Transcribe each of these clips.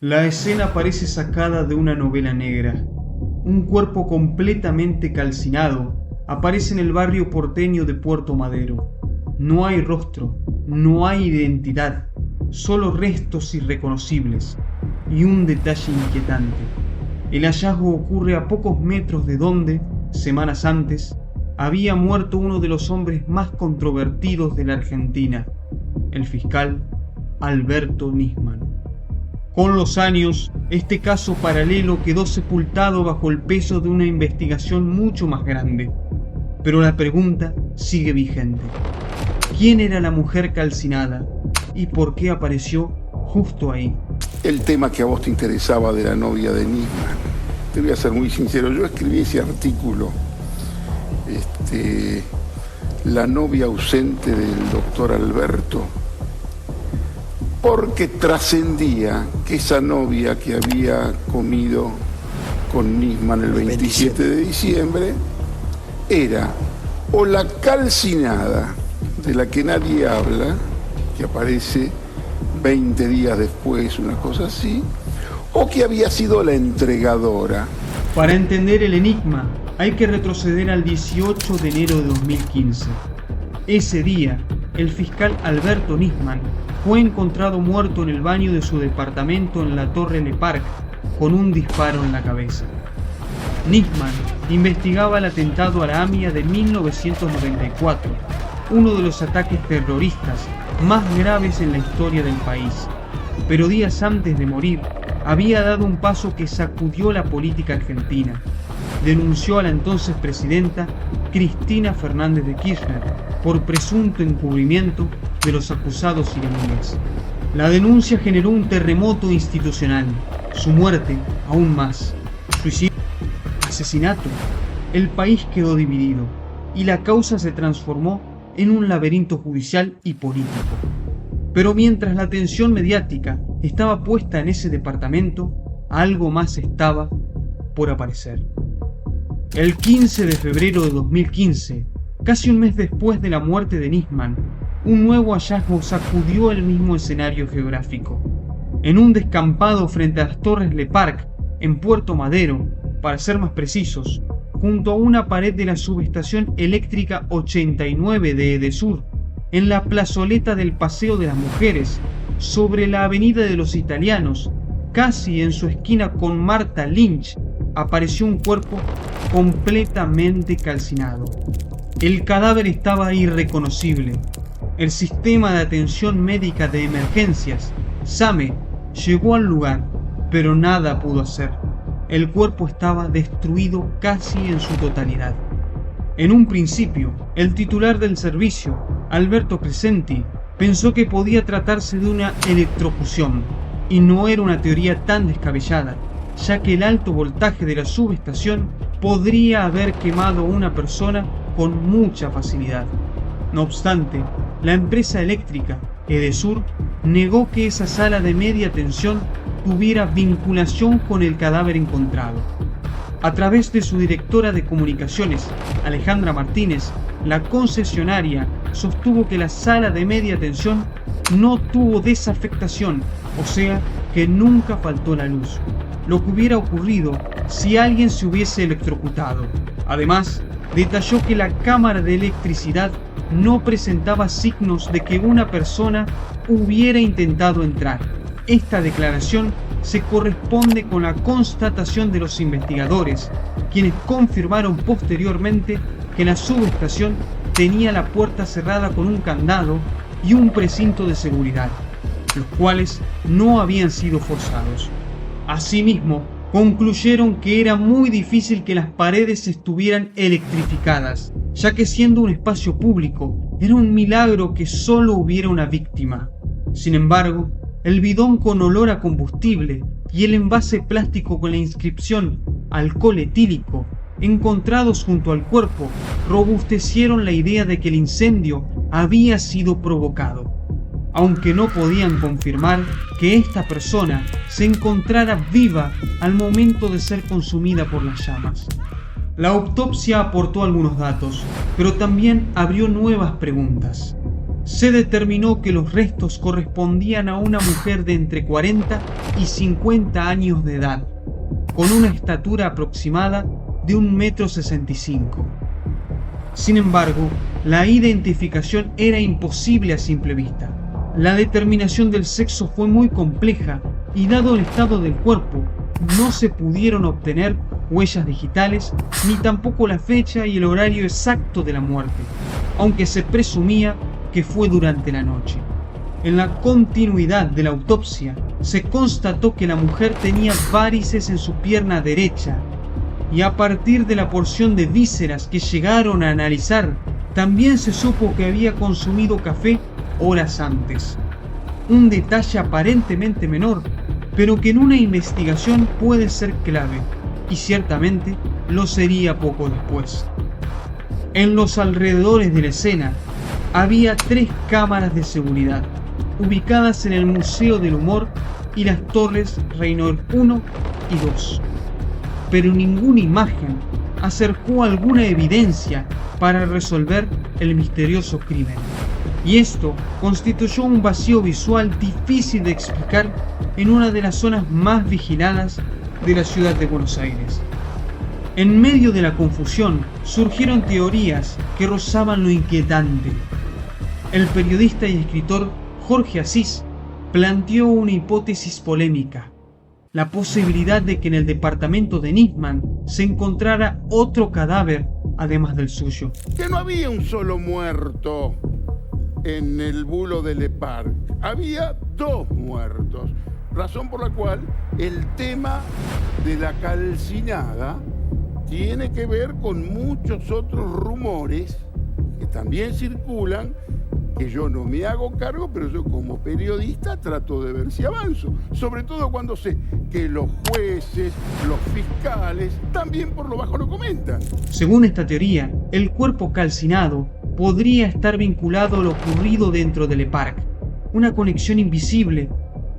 La escena parece sacada de una novela negra. Un cuerpo completamente calcinado aparece en el barrio porteño de Puerto Madero. No hay rostro, no hay identidad, solo restos irreconocibles y un detalle inquietante. El hallazgo ocurre a pocos metros de donde, semanas antes, había muerto uno de los hombres más controvertidos de la Argentina, el fiscal Alberto Nisman. Con los años, este caso paralelo quedó sepultado bajo el peso de una investigación mucho más grande. Pero la pregunta sigue vigente. ¿Quién era la mujer calcinada? ¿Y por qué apareció justo ahí? El tema que a vos te interesaba de la novia de Nisman. Te voy a ser muy sincero, yo escribí ese artículo, La novia ausente del doctor Alberto, porque trascendía que esa novia que había comido con Nisman el 27 de diciembre era o la calcinada de la que nadie habla, que aparece 20 días después, una cosa así, o que había sido la entregadora. Para entender el enigma, hay que retroceder al 18 de enero de 2015. Ese día, el fiscal Alberto Nisman fue encontrado muerto en el baño de su departamento en la Torre Le Parc con un disparo en la cabeza. Nisman investigaba el atentado a la AMIA de 1994, uno de los ataques terroristas más graves en la historia del país. Pero días antes de morir, había dado un paso que sacudió la política argentina. Denunció a la entonces presidenta Cristina Fernández de Kirchner por presunto encubrimiento de los acusados iraníes. La denuncia generó un terremoto institucional, su muerte aún más. Suicidio, asesinato. El país quedó dividido y la causa se transformó en un laberinto judicial y político. Pero mientras la atención mediática estaba puesta en ese departamento, algo más estaba por aparecer. El 15 de febrero de 2015, casi un mes después de la muerte de Nisman, un nuevo hallazgo sacudió el mismo escenario geográfico. En un descampado frente a las Torres Le Parc, en Puerto Madero, para ser más precisos, junto a una pared de la subestación eléctrica 89 de Edesur, en la plazoleta del Paseo de las Mujeres, sobre la Avenida de los Italianos, casi en su esquina con Marta Lynch, apareció un cuerpo completamente calcinado. El cadáver estaba irreconocible. El sistema de atención médica de emergencias, SAME, llegó al lugar, pero nada pudo hacer. El cuerpo estaba destruido casi en su totalidad. En un principio, el titular del servicio, Alberto Crescenti, pensó que podía tratarse de una electrocución, y no era una teoría tan descabellada, ya que el alto voltaje de la subestación podría haber quemado a una persona con mucha facilidad. No obstante, la empresa eléctrica, Edesur, negó que esa sala de media tensión tuviera vinculación con el cadáver encontrado. A través de su directora de comunicaciones, Alejandra Martínez, la concesionaria sostuvo que la sala de media tensión no tuvo desafectación, o sea, que nunca faltó la luz, lo que hubiera ocurrido si alguien se hubiese electrocutado. Además, detalló que la cámara de electricidad no presentaba signos de que una persona hubiera intentado entrar. Esta declaración se corresponde con la constatación de los investigadores, quienes confirmaron posteriormente que la subestación tenía la puerta cerrada con un candado y un precinto de seguridad, los cuales no habían sido forzados. Asimismo, concluyeron que era muy difícil que las paredes estuvieran electrificadas, ya que siendo un espacio público, era un milagro que solo hubiera una víctima. Sin embargo, el bidón con olor a combustible y el envase plástico con la inscripción alcohol etílico encontrados junto al cuerpo robustecieron la idea de que el incendio había sido provocado, aunque no podían confirmar que esta persona se encontrara viva al momento de ser consumida por las llamas. La autopsia aportó algunos datos, pero también abrió nuevas preguntas. Se determinó que los restos correspondían a una mujer de entre 40 y 50 años de edad, con una estatura aproximada de 1,65 m. Sin embargo, la identificación era imposible a simple vista. La determinación del sexo fue muy compleja y dado el estado del cuerpo, no se pudieron obtener huellas digitales ni tampoco la fecha y el horario exacto de la muerte, aunque se presumía que fue durante la noche. En la continuidad de la autopsia, se constató que la mujer tenía varices en su pierna derecha y a partir de la porción de vísceras que llegaron a analizar, también se supo que había consumido café horas antes. Un detalle aparentemente menor, pero que en una investigación puede ser clave, y ciertamente lo sería poco después. En los alrededores de la escena había 3 cámaras de seguridad, ubicadas en el Museo del Humor y las Torres Reynor 1 y 2. Pero ninguna imagen acercó alguna evidencia para resolver el misterioso crimen. Y esto constituyó un vacío visual difícil de explicar en una de las zonas más vigiladas de la ciudad de Buenos Aires. En medio de la confusión surgieron teorías que rozaban lo inquietante. El periodista y escritor Jorge Asís planteó una hipótesis polémica: la posibilidad de que en el departamento de Nisman se encontrara otro cadáver además del suyo. Que no había un solo muerto en el bulo de Le Parc, había 2 muertos, razón por la cual el tema de la calcinada tiene que ver con muchos otros rumores que también circulan, que yo no me hago cargo, pero yo como periodista trato de ver si avanzo, sobre todo cuando sé que los jueces, los fiscales, también por lo bajo lo comentan. Según esta teoría, el cuerpo calcinado podría estar vinculado a lo ocurrido dentro de Le Parc, una conexión invisible,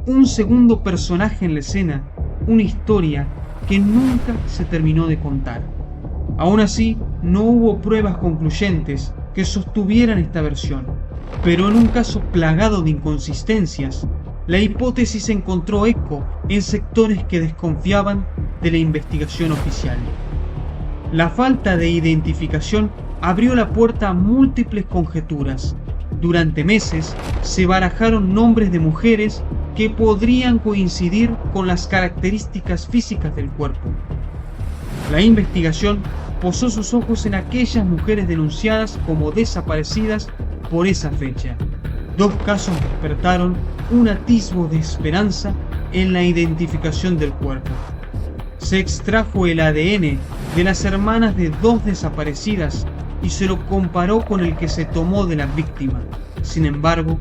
un segundo personaje en la escena, una historia que nunca se terminó de contar. Aún así, no hubo pruebas concluyentes que sostuvieran esta versión, pero en un caso plagado de inconsistencias, la hipótesis encontró eco en sectores que desconfiaban de la investigación oficial. La falta de identificación abrió la puerta a múltiples conjeturas. Durante meses se barajaron nombres de mujeres que podrían coincidir con las características físicas del cuerpo. La investigación posó sus ojos en aquellas mujeres denunciadas como desaparecidas por esa fecha. 2 casos despertaron un atisbo de esperanza en la identificación del cuerpo. Se extrajo el ADN de las hermanas de 2 desaparecidas y se lo comparó con el que se tomó de la víctima. Sin embargo,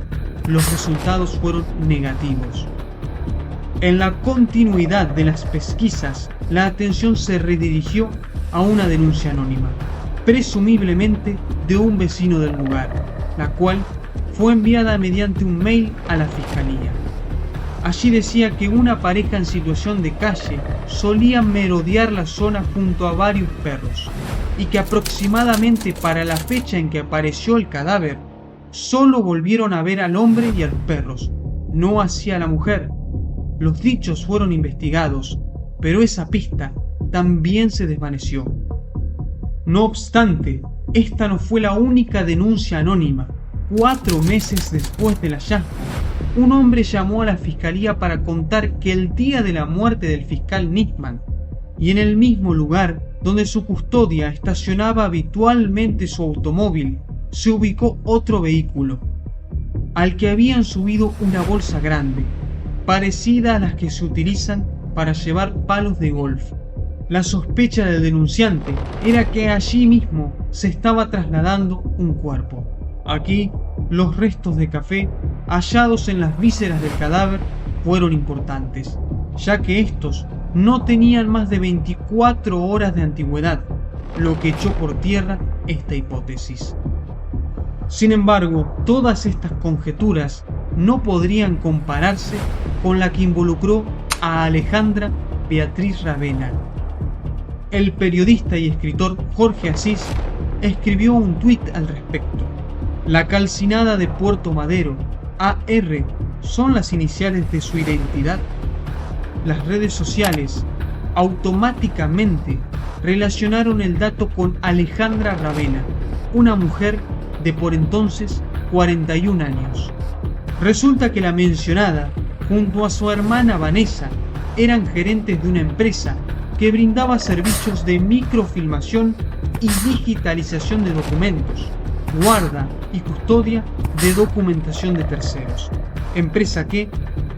los resultados fueron negativos. En la continuidad de las pesquisas, la atención se redirigió a una denuncia anónima, presumiblemente de un vecino del lugar, la cual fue enviada mediante un mail a la fiscalía. Allí decía que una pareja en situación de calle solía merodear la zona junto a varios perros y que aproximadamente para la fecha en que apareció el cadáver, solo volvieron a ver al hombre y a los perros, no hacia la mujer. Los dichos fueron investigados, pero esa pista también se desvaneció. No obstante, esta no fue la única denuncia anónima. 4 meses después del hallazgo, un hombre llamó a la fiscalía para contar que el día de la muerte del fiscal Nisman, y en el mismo lugar donde su custodia estacionaba habitualmente su automóvil, se ubicó otro vehículo, al que habían subido una bolsa grande, parecida a las que se utilizan para llevar palos de golf. La sospecha del denunciante era que allí mismo se estaba trasladando un cuerpo. Aquí, los restos de café hallados en las vísceras del cadáver fueron importantes, ya que estos no tenían más de 24 horas de antigüedad, lo que echó por tierra esta hipótesis. Sin embargo, todas estas conjeturas no podrían compararse con la que involucró a Alejandra Beatriz Ravena. El periodista y escritor Jorge Asís escribió un tuit al respecto. La calcinada de Puerto Madero, AR, ¿son las iniciales de su identidad? las redes sociales automáticamente relacionaron el dato con Alejandra Ravena, una mujer de por entonces 41 años. Resulta que la mencionada, junto a su hermana Vanessa, eran gerentes de una empresa que brindaba servicios de microfilmación y digitalización de documentos, guarda y custodia de documentación de terceros, empresa que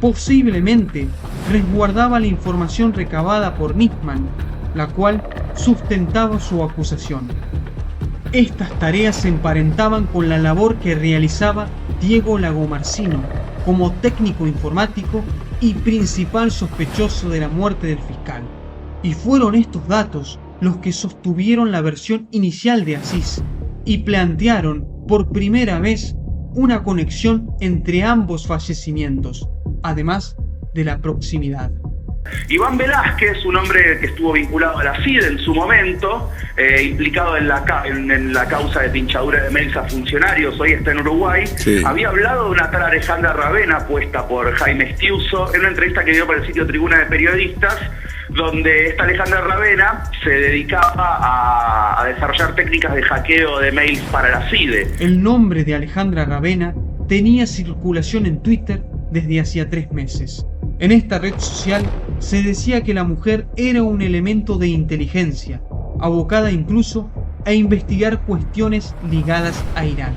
posiblemente resguardaba la información recabada por Nisman, la cual sustentaba su acusación. Estas tareas se emparentaban con la labor que realizaba Diego Lagomarsino como técnico informático y principal sospechoso de la muerte del fiscal. Y fueron estos datos los que sostuvieron la versión inicial de Asís y plantearon por primera vez una conexión entre ambos fallecimientos, además de la proximidad. Iván Velázquez, un hombre que estuvo vinculado a la CIDE en su momento, implicado en la causa de pinchadura de mails a funcionarios, hoy está en Uruguay, sí. Había hablado de una tal Alejandra Ravena, puesta por Jaime Estiuso, en una entrevista que dio para el sitio Tribuna de Periodistas, donde esta Alejandra Ravena se dedicaba a desarrollar técnicas de hackeo de mails para la CIDE. El nombre de Alejandra Ravena tenía circulación en Twitter desde hacía 3 meses. En esta red social se decía que la mujer era un elemento de inteligencia, abocada incluso a investigar cuestiones ligadas a Irán.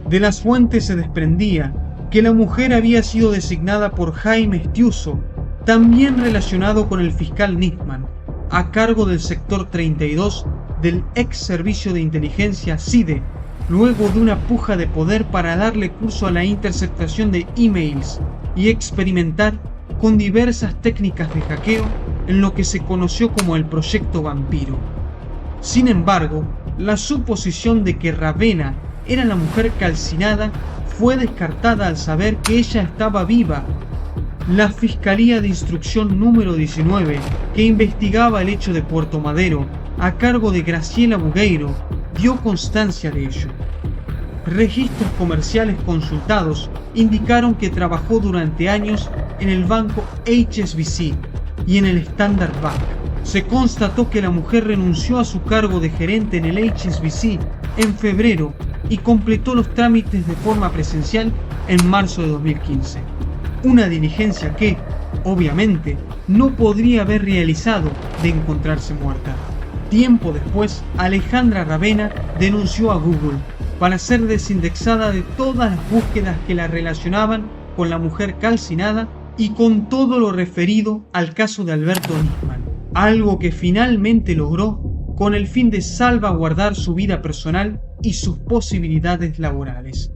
De las fuentes se desprendía que la mujer había sido designada por Jaime Estiuso, también relacionado con el fiscal Nisman, a cargo del sector 32 del ex servicio de inteligencia CIDE, luego de una puja de poder para darle curso a la interceptación de emails y experimentar con diversas técnicas de hackeo en lo que se conoció como el Proyecto Vampiro. Sin embargo, la suposición de que Ravena era la mujer calcinada fue descartada al saber que ella estaba viva. La Fiscalía de Instrucción número 19, que investigaba el hecho de Puerto Madero, a cargo de Graciela Bugueiro, dio constancia de ello. Registros comerciales consultados indicaron que trabajó durante años en el banco HSBC y en el Standard Bank. Se constató que la mujer renunció a su cargo de gerente en el HSBC en febrero y completó los trámites de forma presencial en marzo de 2015. Una diligencia que, obviamente, no podría haber realizado de encontrarse muerta. Tiempo después, Alejandra Ravena denunció a Google para ser desindexada de todas las búsquedas que la relacionaban con la mujer calcinada y con todo lo referido al caso de Alberto Nisman, algo que finalmente logró con el fin de salvaguardar su vida personal y sus posibilidades laborales.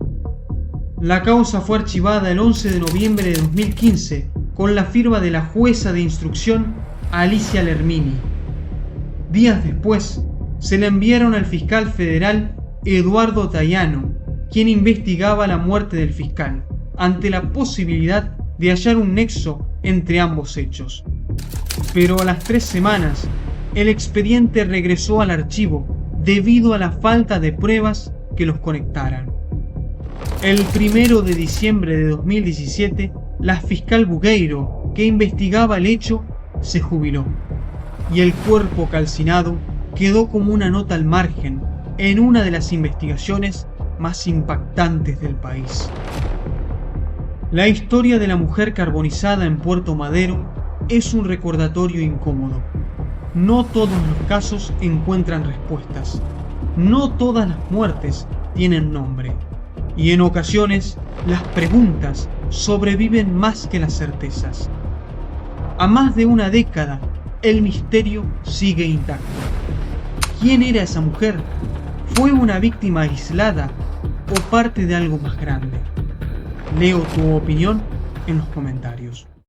La causa fue archivada el 11 de noviembre de 2015 con la firma de la jueza de instrucción Alicia Lermini. Días después, se la enviaron al fiscal federal Eduardo Tayano, quien investigaba la muerte del fiscal, ante la posibilidad de hallar un nexo entre ambos hechos. Pero a las 3 semanas, el expediente regresó al archivo debido a la falta de pruebas que los conectaran. El 1 de diciembre de 2017, la fiscal Bugueiro, que investigaba el hecho, se jubiló, y el cuerpo calcinado quedó como una nota al margen en una de las investigaciones más impactantes del país. La historia de la mujer carbonizada en Puerto Madero es un recordatorio incómodo. No todos los casos encuentran respuestas. No todas las muertes tienen nombre. Y en ocasiones, las preguntas sobreviven más que las certezas. A más de una década, el misterio sigue intacto. ¿Quién era esa mujer? ¿Fue una víctima aislada o parte de algo más grande? Leo tu opinión en los comentarios.